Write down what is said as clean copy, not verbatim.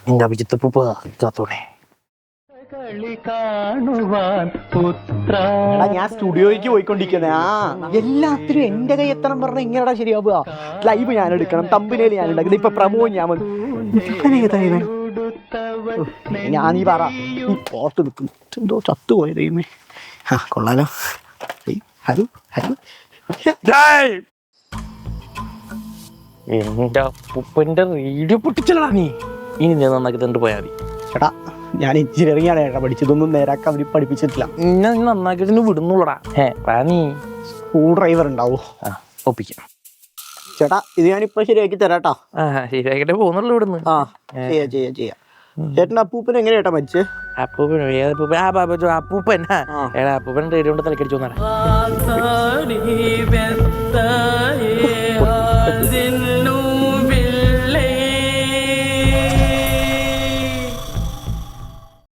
നിന്റെ അഭിജിത്തപ്പൂപ്പ കാത്തോണേ. ഞാൻ സ്റ്റുഡിയോയ്ക്ക് പോയിക്കൊണ്ടിരിക്കുന്നേ. എല്ലാത്തിനും എന്റെ കൈ എത്തണം പറഞ്ഞ ഇങ്ങനെടാ ശരിയാവുക. ലൈവ് ഞാൻ എടുക്കണം, തമ്പിനേല് ഞാൻ ഉണ്ടാക്കുന്നത്, ഇപ്പൊ പ്രമോ ഞാൻ ഞാനീ പറ ഈ പോർട്ട് നിൽക്കും എന്തോ ചത്തുപോയ ദൈവമേ. കൊള്ളാലോ. ഹലോ ഹലോ എന്റെ അപ്പൂപ്പന്റെ റേഡിയോ പൊട്ടിച്ചല്ലടാ നീ. ഇനി നീ നന്നാക്കി തന്നിട്ട് പോയാൽ മതി. ചേട്ടാ ഞാൻ എഞ്ചിനീയറിംഗ് ആണ് ചേട്ടാ പഠിച്ചതൊന്നും നേരാക്കാൻ അവർ പഠിപ്പിച്ചിട്ടില്ല. ഇന്നെ നീ നന്നാക്കിട്ട് വിടുന്നുള്ളടാ. നീ സ്ക്രൂ ഡ്രൈവർ ഉണ്ടാവോ? ഒപ്പിക്കാം ചേട്ടാ. ഇത് ഞാനിപ്പോ ശരിയാക്കി തരാട്ടാ. ശരിയാക്കിട്ടേ പോകുന്നുള്ളൂ ഇവിടുന്ന്. ചെയ്യാം. ചേട്ടൻ്റെ അപ്പൂപ്പൻ എങ്ങനെ ചേട്ടാ മരിച്ചേ? അപ്പൂപ്പൻ അപ്പൂപ്പൻ എടാ അപ്പൂപ്പൻ റേഡിയോ കൊണ്ട് തലക്കടിച്ചു വന്നാ.